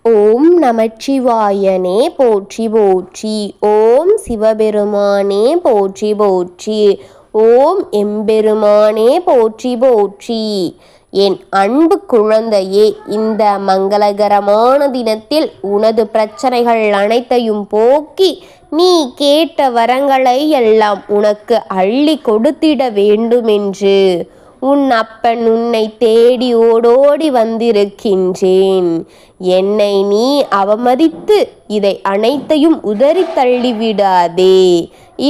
ஓம் நமச்சிவாயனே போற்றி போற்றி. ஓம் சிவபெருமானே போற்றி போற்றி. ஓம் எம்பெருமானே போற்றி போற்றி. என் அன்பு குழந்தையே, இந்த மங்களகரமான தினத்தில் உனது பிரச்சனைகள் அனைத்தையும் போக்கி நீ கேட்ட வரங்களை எல்லாம் உனக்கு அள்ளி கொடுத்திட வேண்டுமென்று உன் அப்பன் உன்னை தேடி ஓடோடி வந்திருக்கின்றேன். என்னை நீ அவமதித்து இதை அனைத்தையும் உதறி தள்ளிவிடாதே.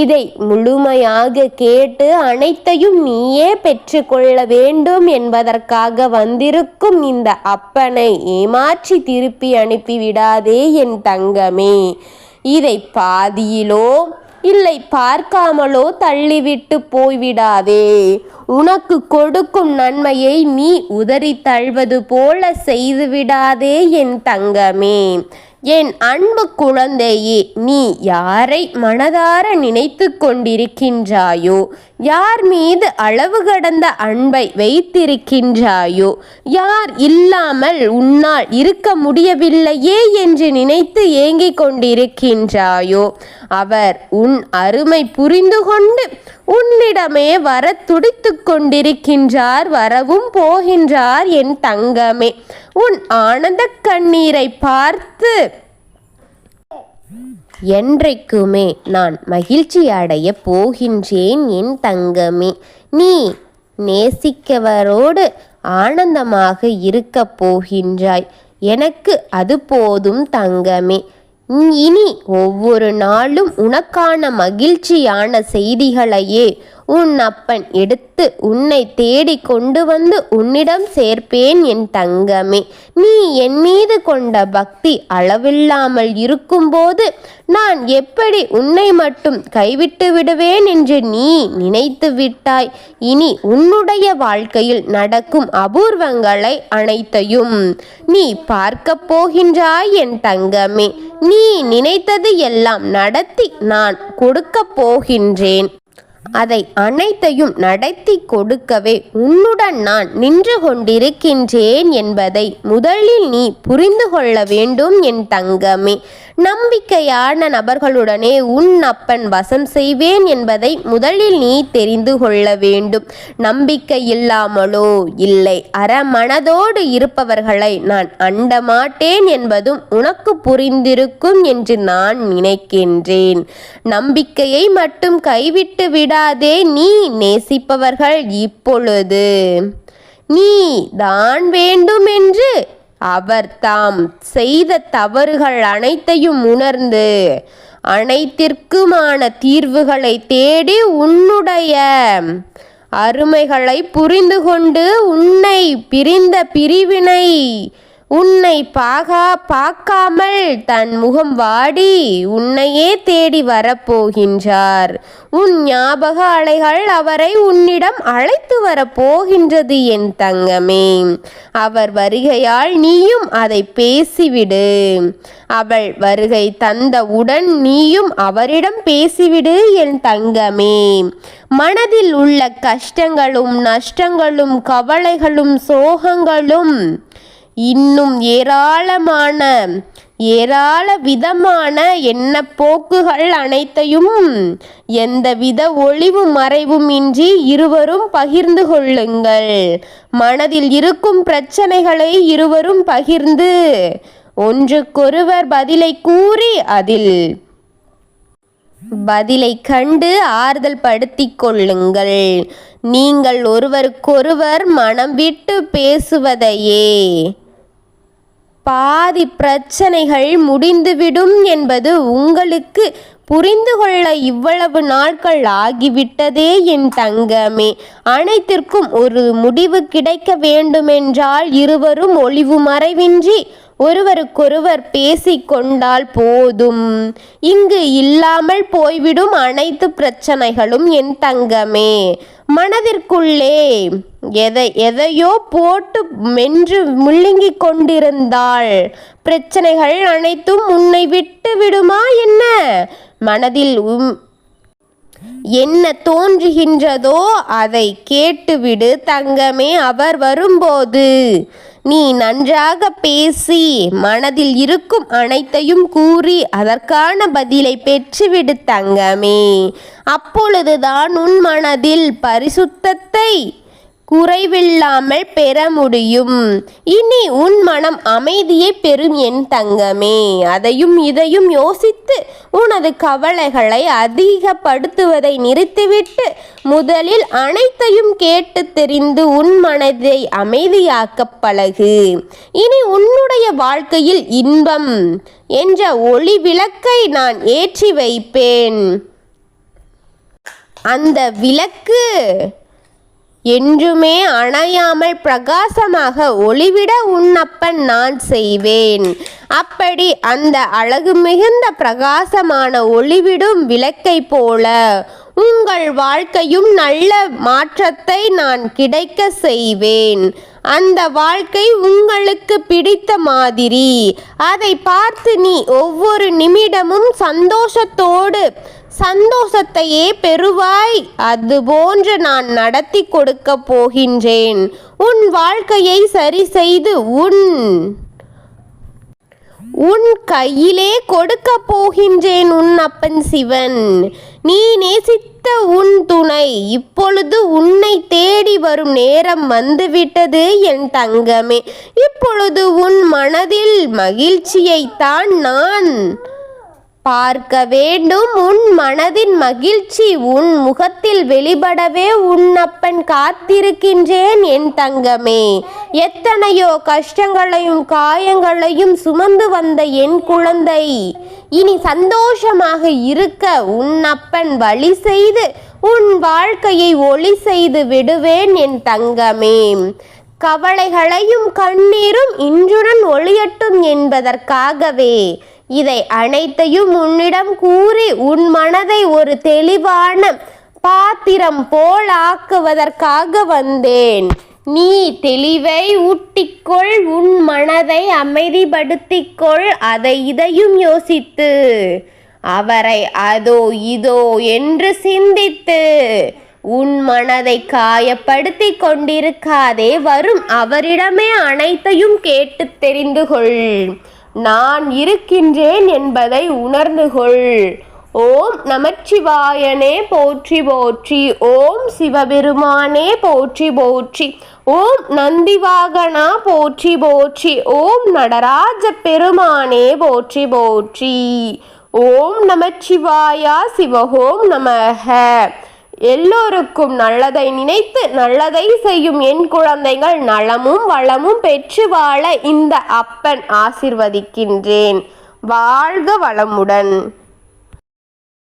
இதை முழுமையாக கேட்டு அனைத்தையும் நீயே பெற்றுக்கொள்ள வேண்டும் என்பதற்காக வந்திருக்கும் இந்த அப்பனை ஏமாற்றி திருப்பி அனுப்பிவிடாதே என் தங்கமே. இதை பாதியிலோ இல்லை பார்க்காமலோ தள்ளிவிட்டு போய்விடாதே. உனக்கு கொடுக்கும் நன்மையை நீ உதறி தள்வது போல செய்துவிடாதே என் தங்கமே. என் அன்பு குழந்தையே, நீ யாரை மனதார நினைத்து கொண்டிருக்கின்றாயோ, யார் மீது அளவு கடந்த அன்பை வைத்திருக்கின்றாயோ, யார் இல்லாமல் உன்னால் இருக்க முடியவில்லையே என்று நினைத்து ஏங்கிக் கொண்டிருக்கின்றாயோ, அவர் உன் அருமை புரிந்து கொண்டு உன்னிடமே வர துடித்து கொண்டிருக்கின்றார், வரவும் போகின்றார் என் தங்கமே. உன் ஆனந்த கண்ணீரை பார்த்து என்றைக்குமே நான் மகிழ்ச்சி அடைய போகின்றேன் என் தங்கமே. நீ நேசிக்கவரோடு ஆனந்தமாக இருக்க போகின்றாய். எனக்கு அது போதும் தங்கமே. இனி ஒவ்வொரு நாளும் உனக்கான மகிழ்ச்சியான செய்திகளையே உன் அப்பன் எடுத்து உன்னை தேடி கொண்டு வந்து உன்னிடம் சேர்ப்பேன் என் தங்கமே. நீ என் மீது கொண்ட பக்தி அளவில்லாமல் இருக்கும்போது நான் எப்படி உன்னை மட்டும் கைவிட்டு விடுவேன் என்று நீ நினைத்து விட்டாய். இனி உன்னுடைய வாழ்க்கையில் நடக்கும் அபூர்வங்களை அனைத்தையும் நீ பார்க்க போகின்றாய் என் தங்கமே. நீ நினைத்தது எல்லாம் நடத்தி நான் கொடுக்க போகின்றேன். அதை அனைத்தையும் நடத்தி கொடுக்கவே உன்னுடன் நான் நின்று கொண்டிருக்கின்றேன் என்பதை முதலில் நீ புரிந்து கொள்ள வேண்டும் என் தங்கமே. நம்பிக்கையான நபர்களுடனே உன் அப்பன் வசம் செய்வேன் என்பதை முதலில் நீ தெரிந்து கொள்ள வேண்டும். நம்பிக்கை இல்லாமலோ இல்லை அறமனதோடு இருப்பவர்களை நான் அண்ட மாட்டேன் என்பதும் உனக்கு புரிந்திருக்கும் என்று நான் நினைக்கின்றேன். நம்பிக்கையை மட்டும் கைவிட்டு விடாதே. நீ நேசிப்பவர்கள் இப்பொழுது நீ தான் வேண்டும் என்று அவர் தாம் செய்த தவறுகள் அனைத்தையும் உணர்ந்து அனைத்திற்குமான தீர்வுகளை தேடி உன்னுடைய அருமைகளை புரிந்து கொண்டு உன்னை பிரிந்த பிரிவினை உன்னை பார்க்காமல் தன் முகம் வாடி உன்னையே தேடி வரப்போகின்றார். உன் ஞாபக அலைகள் அவரை உன்னிடம் அழைத்து வரப்போகின்றது என் தங்கமே. அவர் வருகையால் நீயும் அதை பேசிவிடு. அவள் வருகை தந்தவுடன் நீயும் அவரிடம் பேசிவிடு என் தங்கமே. மனதில் உள்ள கஷ்டங்களும் நஷ்டங்களும் கவலைகளும் சோகங்களும் இன்னும் ஏராள விதமான எண்ணப்போக்குகள் அனைத்தையும் எந்தவித ஒளிவு மறைவும் இன்றி இருவரும் பகிர்ந்து கொள்ளுங்கள். மனதில் இருக்கும் பிரச்சனைகளை இருவரும் பகிர்ந்து ஒன்றுக்கொருவர் பதிலை கூறி அதில் பதிலை கண்டு ஆறுதல் படுத்திக் கொள்ளுங்கள். நீங்கள் ஒருவருக்கொருவர் மனம் விட்டு பேசுவதையே பாதி பிரச்சனைகள் முடிந்துவிடும் என்பது உங்களுக்கு புரிந்து கொள்ள இவ்வளவு நாட்கள் ஆகிவிட்டதே என் தங்கமே. அனைத்திற்கும் ஒரு முடிவு கிடைக்க வேண்டுமென்றால் இருவரும் ஒளிவு மறைவின்றி ஒருவருக்கொருவர் பேசிக்கொண்டால் போதும். இங்கு இல்லாமல் போய்விடும் அனைத்து பிரச்சனைகளும் என் தங்கமே. மனதிற்குள்ளே எதையோ போட்டு மென்று முழுங்கிக் கொண்டிருந்தால் பிரச்சனைகள் அனைத்தும் உன்னை விட்டு விடுமா என்ன? மனதில் என்ன தோன்றுகின்றதோ அதை கேட்டுவிடு தங்கமே. அவர் வரும்போது நீ நன்றாக பேசி மனதில் இருக்கும் அனைத்தையும் கூறி அதற்கான பதிலை பெற்றுவிடு தங்கமே. அப்பொழுதுதான் உன் மனதில் பரிசுத்தத்தை குறைவில்லாமல் பெற முடியும். இனி உன் மனம் அமைதியை பெறும் என் தங்கமே. அதையும் இதையும் யோசித்து உனது கவலைகளை அதிகப்படுத்துவதை நிறுத்திவிட்டு முதலில் அனைத்தையும் கேட்டு தெரிந்து உன் மனதை அமைதியாக்க பழகு. இனி உன்னுடைய வாழ்க்கையில் இன்பம் என்ற ஒளி விளக்கை நான் ஏற்றி வைப்பேன். அந்த விளக்கு என்றுமே அணையாமல் பிரகாசமாக ஒளிவிட உன்னப்பன் நான் செய்வேன். அப்படி அந்த அழகு மிகுந்த பிரகாசமான ஒளிவிடும் விளக்கை போல உங்கள் வாழ்க்கையும் நல்ல மாற்றத்தை நான் கிடைக்க செய்வேன். அந்த வாழ்க்கை உங்களுக்கு பிடித்த மாதிரி அதை பார்த்து நீ ஒவ்வொரு நிமிடமும் சந்தோஷத்தையே பெறுவாய். அதுபோன்று நான் நடத்தி கொடுக்க போகின்றேன். உன் வாழ்க்கையை சரி செய்து உன் கையிலே கொடுக்க போகின்றேன் உன் அப்பன் சிவன். நீ நேசித்த உன் துணை இப்பொழுது உன்னை தேடி வரும் நேரம் வந்துவிட்டது என் தங்கமே. இப்பொழுது உன் மனதில் மகிழ்ச்சியைத்தான் நான் பார்க்க வேண்டும். உன் மனதின் மகிழ்ச்சி உன் முகத்தில் வெளிப்படவே உன்னப்பன் காத்திருக்கின்றேன் என் தங்கமே. எத்தனையோ கஷ்டங்களையும் காயங்களையும் சுமந்து வந்த என் குழந்தை இனி சந்தோஷமாக இருக்க உன்னப்பன் வழி செய்து உன் வாழ்க்கையை ஒளி செய்து விடுவேன் என் தங்கமே. கவலைகளையும் கண்ணீரும் இன்றுடன் ஒளியட்டும் என்பதற்காகவே இதை அனைத்தையும் உன்னிடம் கூறி உன் மனதை ஒரு தெளிவான பாத்திரம் போல் ஆக்குவதற்காக வந்தேன். நீ தெளிவை ஊட்டிக்கொள், உன் மனதை அமைதிப்படுத்திக்கொள். அதை இதையும் யோசித்து அவரை அதோ இதோ என்று சிந்தித்து உன் மனதை காயப்படுத்தி கொண்டிருக்காதே. வரும் அவரிடமே அனைத்தையும் கேட்டு தெரிந்து கொள். நான் இருக்கின்றேன் என்பதை உணர்ந்து கொள். ஓம் நமச்சிவாயனே போற்றி போற்றி. ஓம் சிவபெருமானே போற்றி போற்றி. ஓம் நந்திவாகனா போற்றி போற்றி. ஓம் நடராஜ பெருமானே போற்றி போற்றி. ஓம் நமச்சிவாயா சிவஹோம் நமக. எல்லோருக்கும் நல்லதை நினைத்து நல்லதை செய்யும் என் குழந்தைகள் நலமும் வளமும் பெற்று வாழ இந்த அப்பன் ஆசிர்வதிக்கின்றேன். வாழ்க வளமுடன்.